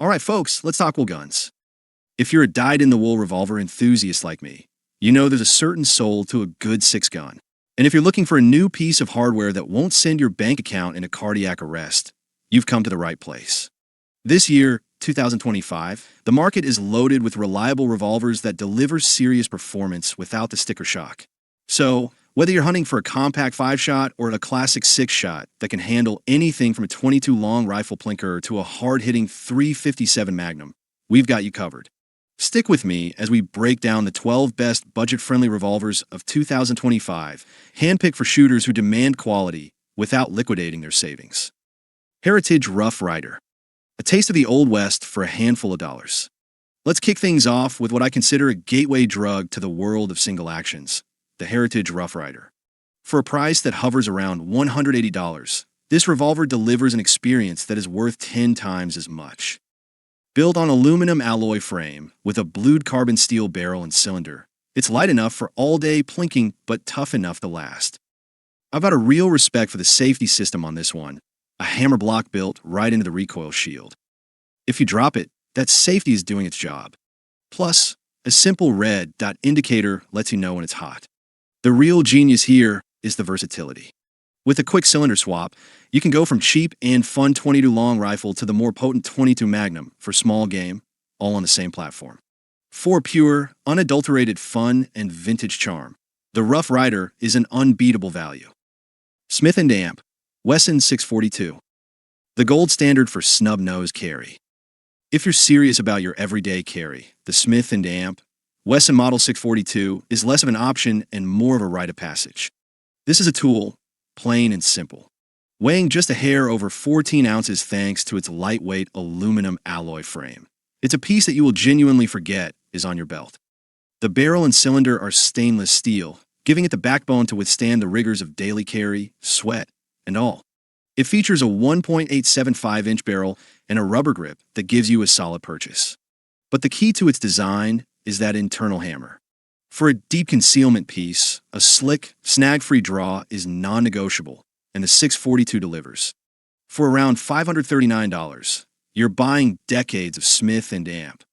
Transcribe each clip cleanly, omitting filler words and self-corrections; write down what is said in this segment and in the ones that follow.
All right, folks, let's talk wool guns. If you're a dyed-in-the-wool revolver enthusiast like me, you know there's a certain soul to a good 6-gun. And if you're looking for a new piece of hardware that won't send your bank account into cardiac arrest, you've come to the right place. This year, 2025, the market is loaded with reliable revolvers that deliver serious performance without the sticker shock. So, whether you're hunting for a compact 5-shot or a classic 6-shot that can handle anything from a 22 long rifle plinker to a hard-hitting 357 Magnum, we've got you covered. Stick with me as we break down the 12 best budget-friendly revolvers of 2025, handpicked for shooters who demand quality without liquidating their savings. Heritage Rough Rider. A taste of the Old West for a handful of dollars. Let's kick things off with what I consider a gateway drug to the world of single actions, the Heritage Rough Rider. For a price that hovers around $180, this revolver delivers an experience that is worth 10 times as much. Built on aluminum alloy frame with a blued carbon steel barrel and cylinder, it's light enough for all-day plinking but tough enough to last. I've got a real respect for the safety system on this one, a hammer block built right into the recoil shield. If you drop it, that safety is doing its job. Plus, a simple red dot indicator lets you know when it's hot. The real genius here is the versatility. With a quick cylinder swap, you can go from cheap and fun 22 long rifle to the more potent 22 Magnum for small game, all on the same platform. For pure, unadulterated fun and vintage charm, the Rough Rider is an unbeatable value. Smith & Amp, Wesson 642. The gold standard for snub-nose carry. If you're serious about your everyday carry, the Smith & Amp, Wesson Model 642 is less of an option and more of a rite of passage. This is a tool, plain and simple, weighing just a hair over 14 ounces thanks to its lightweight aluminum alloy frame. It's a piece that you will genuinely forget is on your belt. The barrel and cylinder are stainless steel, giving it the backbone to withstand the rigors of daily carry, sweat, and all. It features a 1.875-inch barrel and a rubber grip that gives you a solid purchase. But the key to its design is that internal hammer. For a deep concealment piece, a slick, snag-free draw is non-negotiable, and the 642 delivers. For around $539, you're buying decades of Smith & Amp,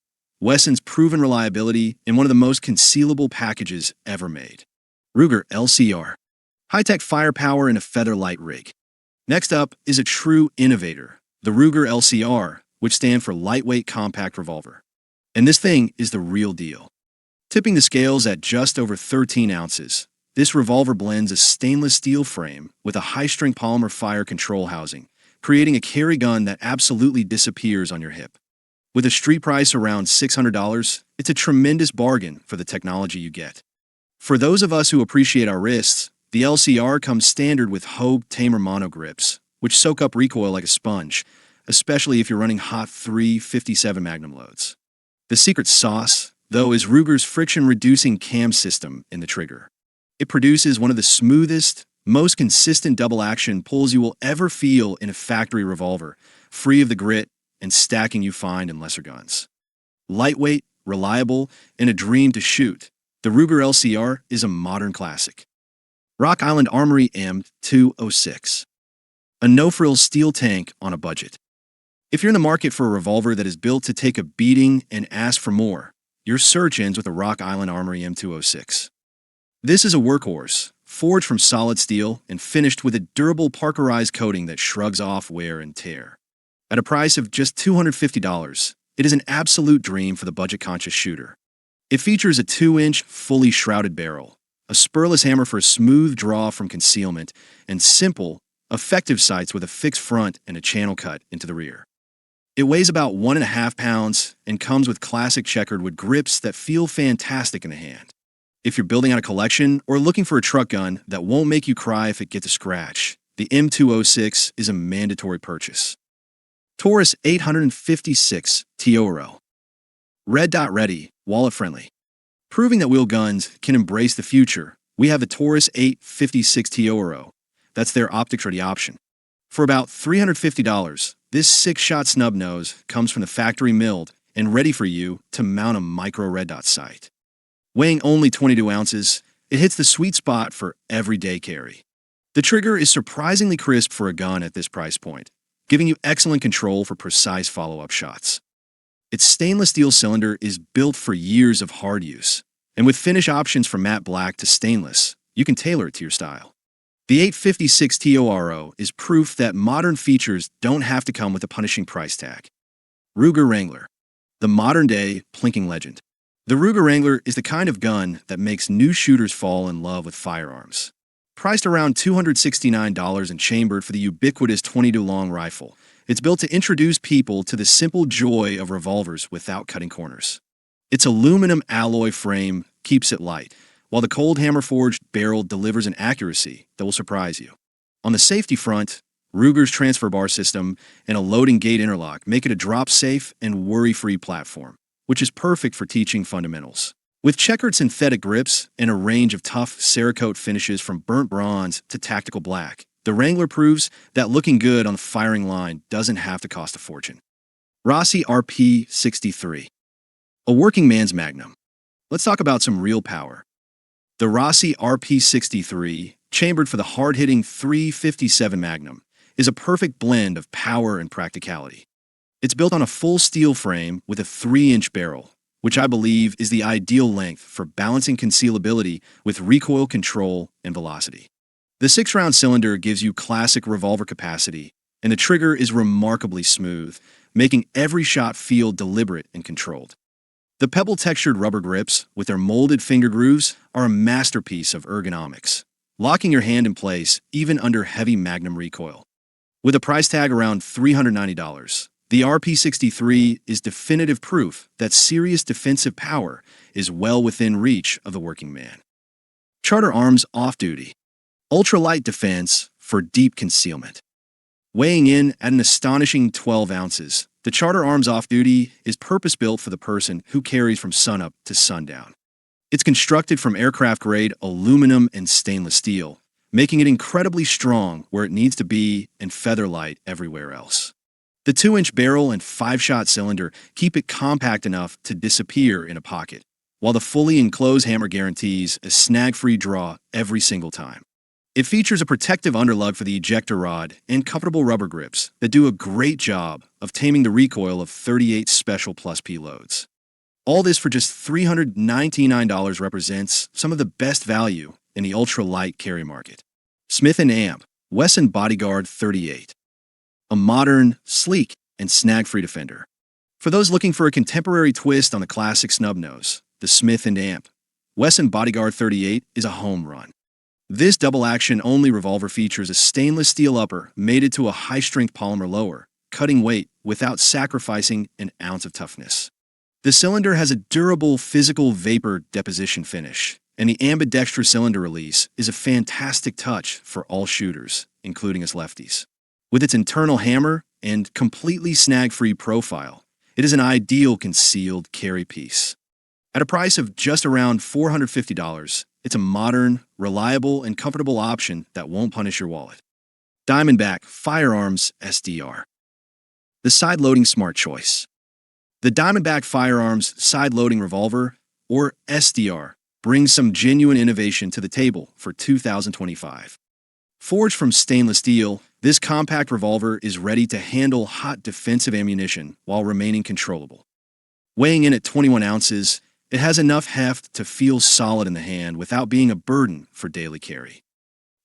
Wesson's proven reliability in one of the most concealable packages ever made. Ruger LCR. High-tech firepower in a feather-light rig. Next up is a true innovator, the Ruger LCR, which stands for Lightweight Compact Revolver. And this thing is the real deal. Tipping the scales at just over 13 ounces, this revolver blends a stainless steel frame with a high-strength polymer fire control housing, creating a carry gun that absolutely disappears on your hip. With a street price around $600, it's a tremendous bargain for the technology you get. For those of us who appreciate our wrists, the LCR comes standard with Hogue Tamer mono grips, which soak up recoil like a sponge, especially if you're running hot 357 Magnum loads. The secret sauce, though, is Ruger's friction-reducing cam system in the trigger. It produces one of the smoothest, most consistent double-action pulls you will ever feel in a factory revolver, free of the grit and stacking you find in lesser guns. Lightweight, reliable, and a dream to shoot, the Ruger LCR is a modern classic. Rock Island Armory M206. A no-frills steel tank on a budget. If you're in the market for a revolver that is built to take a beating and ask for more, your search ends with a Rock Island Armory M206. This is a workhorse, forged from solid steel and finished with a durable parkerized coating that shrugs off wear and tear. At a price of just $250, it is an absolute dream for the budget-conscious shooter. It features a 2-inch, fully shrouded barrel, a spurless hammer for a smooth draw from concealment, and simple, effective sights with a fixed front and a channel cut into the rear. It weighs about 1.5 pounds and comes with classic checkered wood grips that feel fantastic in the hand. If you're building out a collection or looking for a truck gun that won't make you cry if it gets a scratch, the M206 is a mandatory purchase. Taurus 856 TORO. Red dot ready, wallet friendly. Proving that wheel guns can embrace the future, we have the Taurus 856 TORO. That's their optics-ready option. For about $350, this 6-shot snub nose comes from the factory milled and ready for you to mount a micro red dot sight. Weighing only 22 ounces, it hits the sweet spot for everyday carry. The trigger is surprisingly crisp for a gun at this price point, giving you excellent control for precise follow-up shots. Its stainless steel cylinder is built for years of hard use, and with finish options from matte black to stainless, you can tailor it to your style. The 856 TORO is proof that modern features don't have to come with a punishing price tag. Ruger Wrangler, the modern-day plinking legend. The Ruger Wrangler is the kind of gun that makes new shooters fall in love with firearms. Priced around $269 and chambered for the ubiquitous 22 long rifle, it's built to introduce people to the simple joy of revolvers without cutting corners. Its aluminum alloy frame keeps it light, while the cold hammer-forged barrel delivers an accuracy that will surprise you. On the safety front, Ruger's transfer bar system and a loading gate interlock make it a drop-safe and worry-free platform, which is perfect for teaching fundamentals. With checkered synthetic grips and a range of tough Cerakote finishes from burnt bronze to tactical black, the Wrangler proves that looking good on the firing line doesn't have to cost a fortune. Rossi RP63, a working man's Magnum. Let's talk about some real power. The Rossi RP63, chambered for the hard-hitting .357 Magnum, is a perfect blend of power and practicality. It's built on a full steel frame with a 3-inch barrel, which I believe is the ideal length for balancing concealability with recoil control and velocity. The 6-round cylinder gives you classic revolver capacity, and the trigger is remarkably smooth, making every shot feel deliberate and controlled. The pebble-textured rubber grips, with their molded finger grooves, are a masterpiece of ergonomics, locking your hand in place even under heavy Magnum recoil. With a price tag around $390, the RP63 is definitive proof that serious defensive power is well within reach of the working man. Charter Arms Off-Duty, ultralight defense for deep concealment. Weighing in at an astonishing 12 ounces, the Charter Arms Off-Duty is purpose-built for the person who carries from sunup to sundown. It's constructed from aircraft-grade aluminum and stainless steel, making it incredibly strong where it needs to be and feather-light everywhere else. The 2-inch barrel and 5-shot cylinder keep it compact enough to disappear in a pocket, while the fully enclosed hammer guarantees a snag-free draw every single time. It features a protective underlug for the ejector rod and comfortable rubber grips that do a great job of taming the recoil of 38 Special Plus P loads. All this for just $399 represents some of the best value in the ultralight carry market. Smith & Amp Wesson Bodyguard 38, a modern, sleek, and snag-free defender. For those looking for a contemporary twist on the classic snub nose, the Smith & Amp Wesson Bodyguard 38 is a home run. This double-action only revolver features a stainless steel upper mated to a high-strength polymer lower, cutting weight without sacrificing an ounce of toughness. The cylinder has a durable physical vapor deposition finish, and the ambidextrous cylinder release is a fantastic touch for all shooters, including us lefties. With its internal hammer and completely snag-free profile, it is an ideal concealed carry piece. At a price of just around $450, it's a modern, reliable, and comfortable option that won't punish your wallet. Diamondback Firearms SDR, the side-loading smart choice. The Diamondback Firearms Side-Loading Revolver, or SDR, brings some genuine innovation to the table for 2025. Forged from stainless steel, this compact revolver is ready to handle hot defensive ammunition while remaining controllable. Weighing in at 21 ounces, it has enough heft to feel solid in the hand without being a burden for daily carry.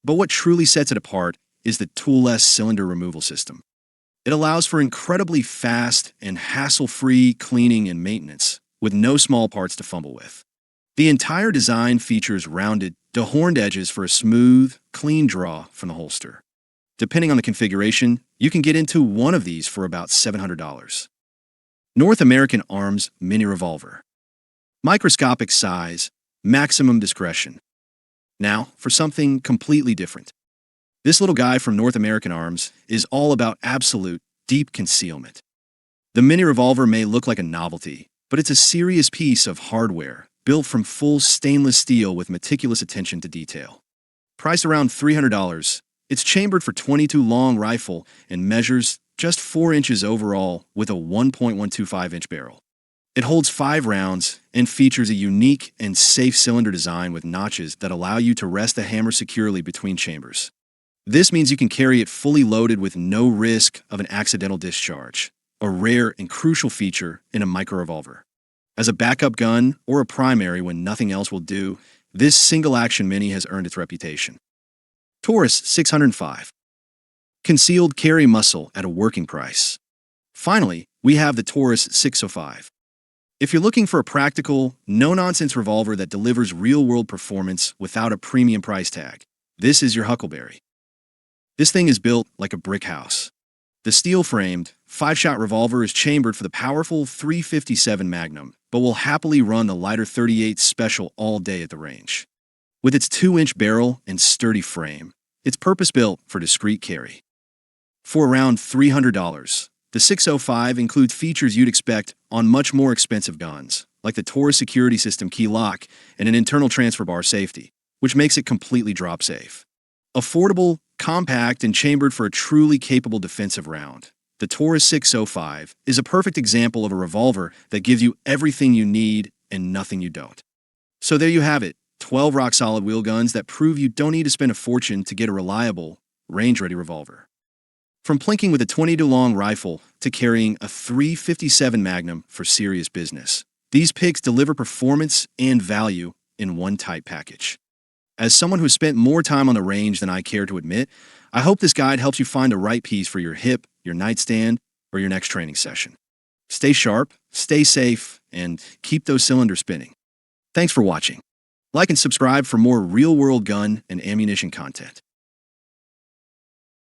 But what truly sets it apart is the toolless cylinder removal system. It allows for incredibly fast and hassle-free cleaning and maintenance, with no small parts to fumble with. The entire design features rounded, dehorned edges for a smooth, clean draw from the holster. Depending on the configuration, you can get into one of these for about $700. North American Arms Mini-Revolver. Microscopic size, maximum discretion. Now, for something completely different. This little guy from North American Arms is all about absolute, deep concealment. The Mini-Revolver may look like a novelty, but it's a serious piece of hardware built from full stainless steel with meticulous attention to detail. Priced around $300, it's chambered for .22 long rifle and measures just 4 inches overall with a 1.125-inch barrel. It holds 5 rounds and features a unique and safe cylinder design with notches that allow you to rest the hammer securely between chambers. This means you can carry it fully loaded with no risk of an accidental discharge, a rare and crucial feature in a micro-revolver. As a backup gun or a primary when nothing else will do, this single-action mini has earned its reputation. Taurus 605. Concealed carry muscle at a working price. Finally, we have the Taurus 605. If you're looking for a practical, no-nonsense revolver that delivers real-world performance without a premium price tag, this is your huckleberry. This thing is built like a brick house. The steel-framed, 5-shot revolver is chambered for the powerful .357 Magnum, but will happily run the lighter .38 Special all day at the range. With its 2-inch barrel and sturdy frame, it's purpose-built for discreet carry. For around $300, the 605 includes features you'd expect on much more expensive guns, like the Taurus security system key lock and an internal transfer bar safety, which makes it completely drop-safe. Affordable, compact, and chambered for a truly capable defensive round, the Taurus 605 is a perfect example of a revolver that gives you everything you need and nothing you don't. So there you have it, 12 rock-solid wheel guns that prove you don't need to spend a fortune to get a reliable, range-ready revolver. From plinking with a .22 long rifle to carrying a .357 Magnum for serious business, these picks deliver performance and value in one tight package. As someone who has spent more time on the range than I care to admit, I hope this guide helps you find the right piece for your hip, your nightstand, or your next training session. Stay sharp, stay safe, and keep those cylinders spinning. Thanks for watching. Like and subscribe for more real-world gun and ammunition content.